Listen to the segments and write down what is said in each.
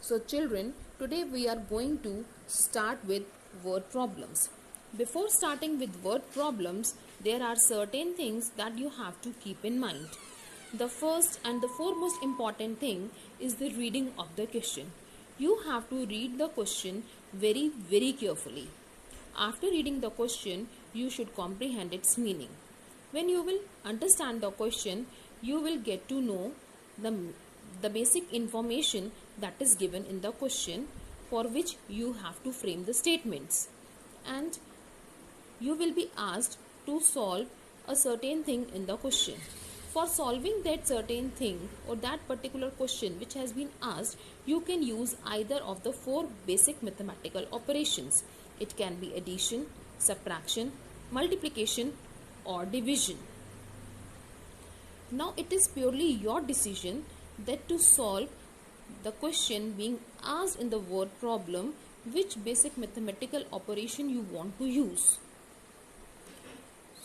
So children, today we are going to start with word problems. Before starting with word problems, there are certain things that you have to keep in mind. The first and the foremost important thing is the reading of the question. You have to read the question very carefully. After reading the question, you should comprehend its meaning. When you will understand the question, you will get to know the basic information that is given in the question, for which you have to frame the statements. And you will be asked to solve a certain thing in the question. For solving that certain thing or that particular question which has been asked, you can use either of the four basic mathematical operations. It can be addition, subtraction, multiplication, or division. Now it is purely your decision that to solve the question being asked in the word problem, which basic mathematical operation you want to use.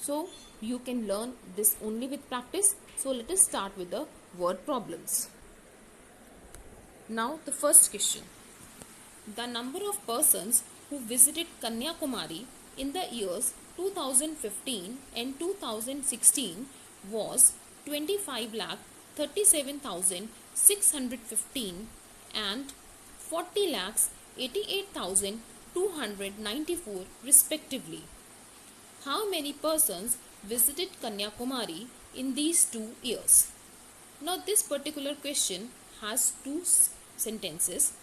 So you can learn this only with practice. So let us start with the word problems. Now the first question. The number of persons who visited Kanyakumari in the years 2015 and 2016 was 25,37,615 and 40,88,294 respectively. How many persons visited Kanyakumari in these 2 years? Now this particular question has two sentences.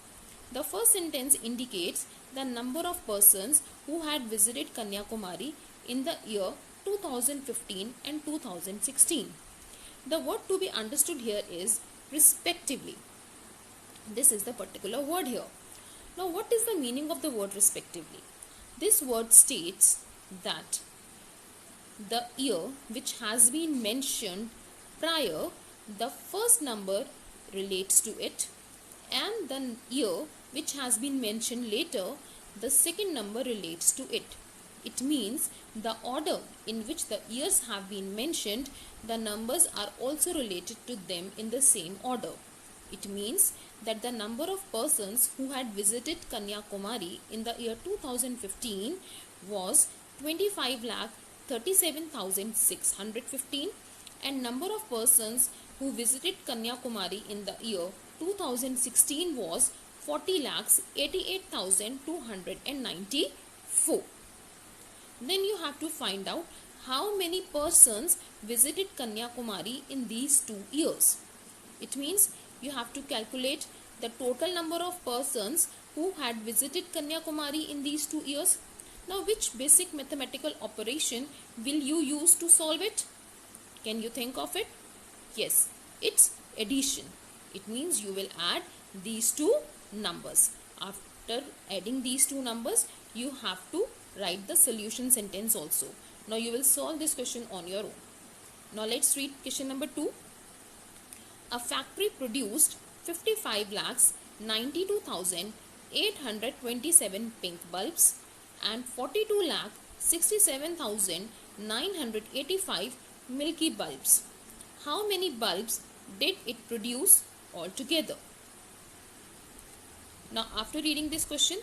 The first sentence indicates the number of persons who had visited Kanyakumari in the year 2015 and 2016. The word to be understood here is respectively. This is the particular word here. Now what is the meaning of the word respectively? This word states that the year which has been mentioned prior, the first number relates to it, and the year which has been mentioned later, the second number relates to it. It means the order in which the years have been mentioned, the numbers are also related to them in the same order. It means that the number of persons who had visited Kanyakumari in the year 2015 was 25,37,615, and number of persons who visited Kanyakumari in the year 2016 was 40,88,294. Then you have to find out how many persons visited Kanyakumari in these 2 years. It means you have to calculate the total number of persons who had visited Kanyakumari in these 2 years. Now which basic mathematical operation will you use to solve it? Can you think of it? Yes, it's addition. It means you will add these two numbers. After adding these two numbers, you have to write the solution sentence also. Now you will solve this question on your own. Now let's read question number 2. A factory produced 55,92,827 pink bulbs and 42,67,985 milky bulbs. How many bulbs did it produce altogether? Now after reading this question,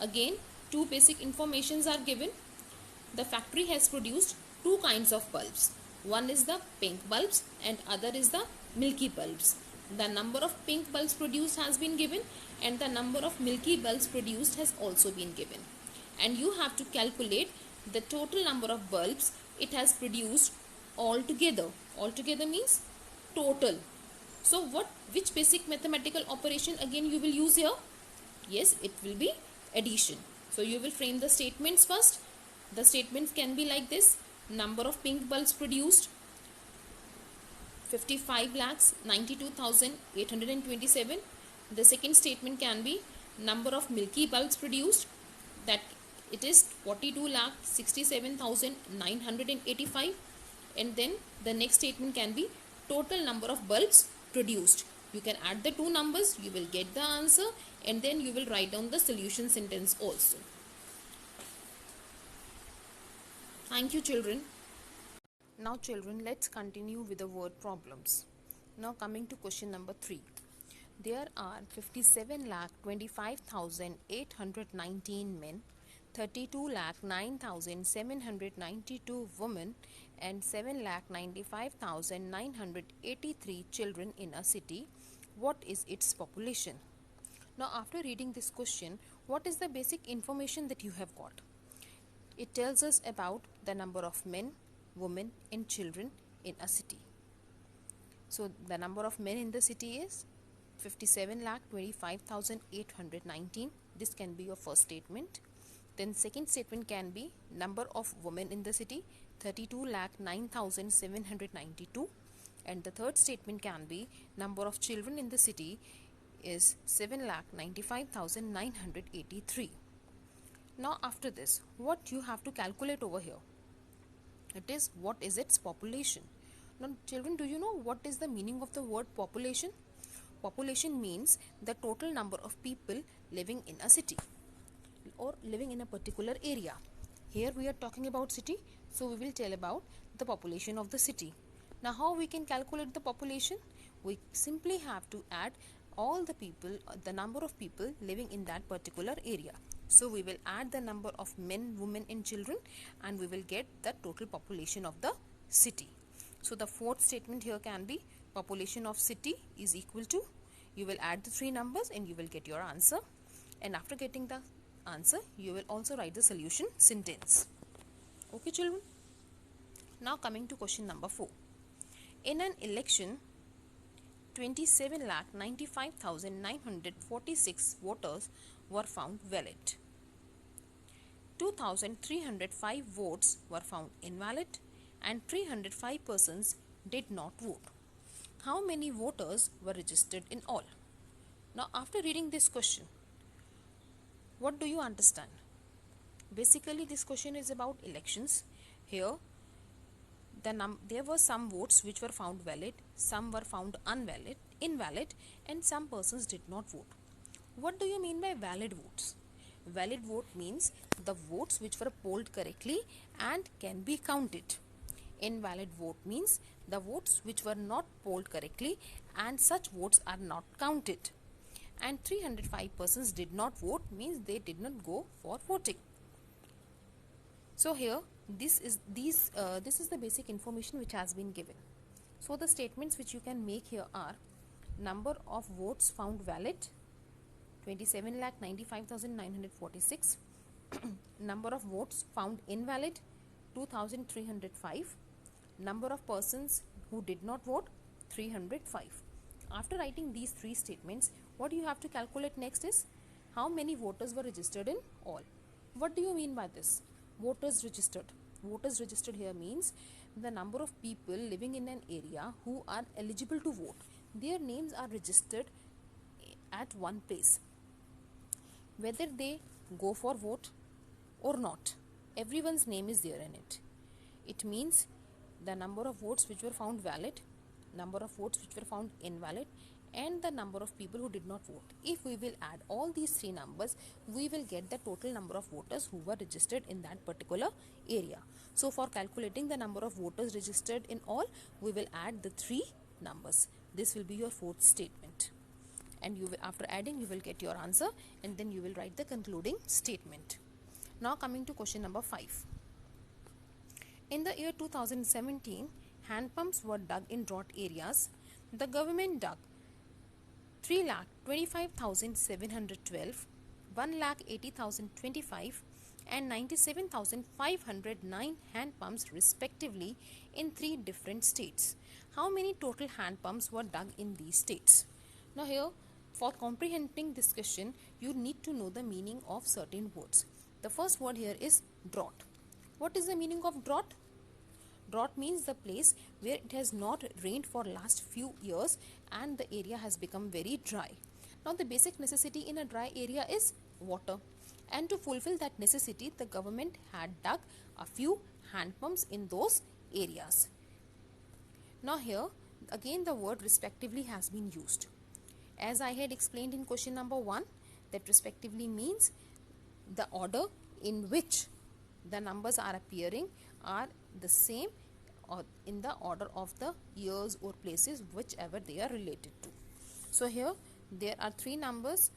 again two basic informations are given. The factory has produced two kinds of bulbs. One is the pink bulbs and other is the milky bulbs. The number of pink bulbs produced has been given and the number of milky bulbs produced has also been given. And you have to calculate the total number of bulbs it has produced altogether. Altogether means total. So which basic mathematical operation again you will use here? Yes, it will be addition. So you will frame the statements first. The statements can be like this. Number of pink bulbs produced 55,92,827. The second statement can be number of milky bulbs produced, that it is 42,67,985. And then the next statement can be total number of bulbs produced. You can add the two numbers, you will get the answer, and then you will write down the solution sentence also. Thank you, children. Now children, let's continue with the word problems. Now coming to question number 3. There are 57,25,819 men, 32,09,792 women, and 7,95,983 children in a city. What is its population? Now, after reading this question, what is the basic information that you have got? It tells us about the number of men, women, and children in a city. So, the number of men in the city is 57,25,819. This can be your first statement. Then second statement can be number of women in the city, 32,09,792. And the third statement can be number of children in the city is 7,95,983. Now after this, what you have to calculate over here? It is what is its population. Now children, do you know what is the meaning of the word population? Population means the total number of people living in a city or living in a particular area. Here we are talking about city, so we will tell about the population of the city. Now how we can calculate the population? We simply have to add all the people, the number of people living in that particular area. So we will add the number of men, women and children, and we will get the total population of the city. So the fourth statement here can be population of city is equal to, you will add the three numbers and you will get your answer. And after getting the answer, you will also write the solution sentence. Okay children. Now coming to question number 4. In an election, 27,95,946 voters were found valid. 2,305 votes were found invalid and 305 persons did not vote. How many voters were registered in all? Now after reading this question, what do you understand? Basically this question is about elections. Here there were some votes which were found valid, some were found invalid, and some persons did not vote. What do you mean by valid votes? Valid vote means the votes which were polled correctly and can be counted. Invalid vote means the votes which were not polled correctly and such votes are not counted. And 305 persons did not vote means they did not go for voting. So here this is the basic information which has been given. So the statements which you can make here are: number of votes found valid 27,95,946, number of votes found invalid 2,305, number of persons who did not vote 305. After writing these three statements, what you have to calculate next is how many voters were registered in all. What do you mean by this? Voters registered. Voters registered here means the number of people living in an area who are eligible to vote. Their names are registered at one place. Whether they go for vote or not, everyone's name is there in it. It means the number of votes which were found valid, number of votes which were found invalid, and the number of people who did not vote. If we will add all these three numbers, we will get the total number of voters who were registered in that particular area. So for calculating the number of voters registered in all, we will add the three numbers. This will be your fourth statement. And you will, after adding, you will get your answer, and then you will write the concluding statement. Now coming to question number 5. In the year 2017, hand pumps were dug in drought areas. The government dug 3,25,712, 1,80,025 and 97,509 hand pumps respectively in 3 different states. How many total hand pumps were dug in these states? Now here, for comprehending this question, you need to know the meaning of certain words. The first word here is drought. What is the meaning of drought? Drought means the place where it has not rained for last few years and the area has become very dry. Now the basic necessity in a dry area is water, and to fulfill that necessity the government had dug a few hand pumps in those areas. Now here again the word respectively has been used. As I had explained in question number 1, that respectively means the order in which the numbers are appearing are the same or in the order of the years or places whichever they are related to. So here there are three numbers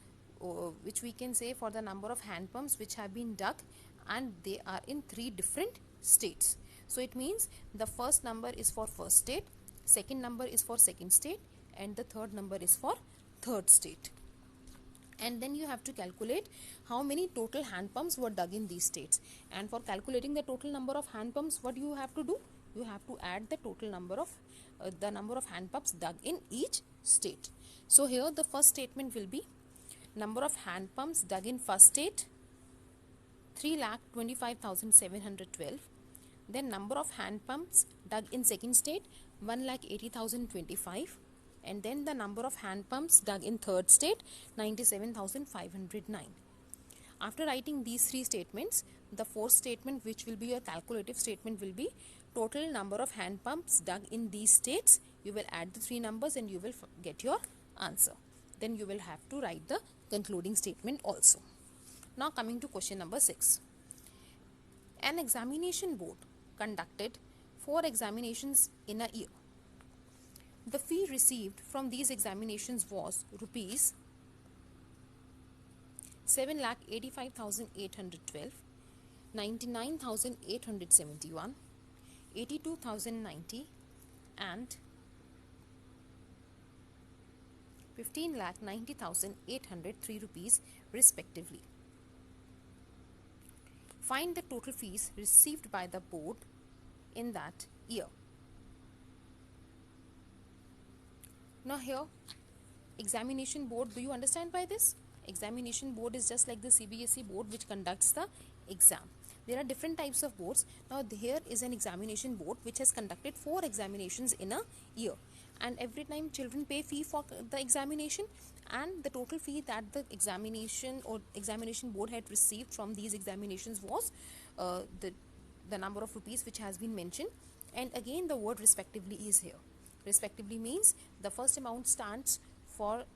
which we can say for the number of hand pumps which have been dug, and they are in three different states. So it means the first number is for first state, second number is for second state, and the third number is for third state. And then you have to calculate how many total hand pumps were dug in these states. And for calculating the total number of hand pumps, what you have to do? You have to add the total number of hand pumps dug in each state. So here the first statement will be number of hand pumps dug in first state 3,25,712. Then number of hand pumps dug in second state 1,80,025. And then the number of hand pumps dug in third state 97,509. After writing these three statements, the fourth statement, which will be your calculative statement, will be total number of hand pumps dug in these states. You will add the three numbers and you will get your answer. Then you will have to write the concluding statement also. Now coming to question number 6. An examination board conducted 4 examinations in a year. The fee received from these examinations was rupees 7,85,812, 99,871, 82,090 and 15,90,803 rupees respectively. Find the total fees received by the board in that year. Now here, examination board, do you understand by this? Examination board is just like the CBSE board which conducts the exam. There are different types of boards. Now here is an examination board which has conducted 4 examinations in a year. And every time children pay fee for the examination, and the total fee that the examination board had received from these examinations was the number of rupees which has been mentioned. And again the word respectively is here. Respectively means the first amount stands for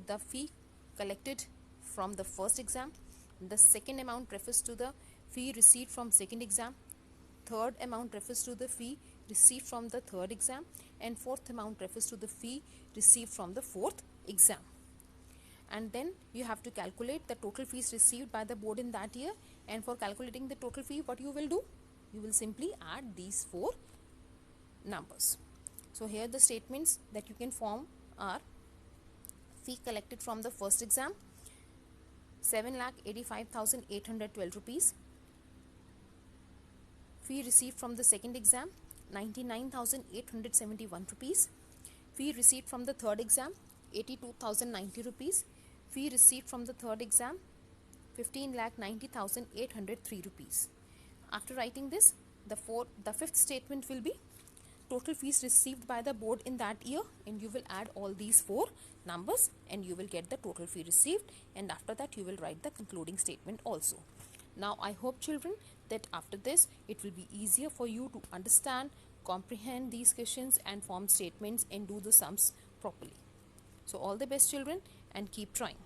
the fee collected from the first exam, the second amount refers to the fee received from second exam, third amount refers to the fee received from the third exam, and fourth amount refers to the fee received from the fourth exam. And then you have to calculate the total fees received by the board in that year. And for calculating the total fee, what you will do? You will simply add these 4 numbers. So here the statements that you can form are: fee collected from the first exam 7,85,812 rupees, fee received from the second exam 99,871 rupees, fee received from the third exam 82,090 rupees, fee received from the third exam 15,90,803 rupees. After writing this, the fifth statement will be total fees received by the board in that year, and you will add all these 4 numbers and you will get the total fee received, and after that you will write the concluding statement also. Now I hope children that after this it will be easier for you to understand, comprehend these questions and form statements and do the sums properly. So all the best children, and keep trying.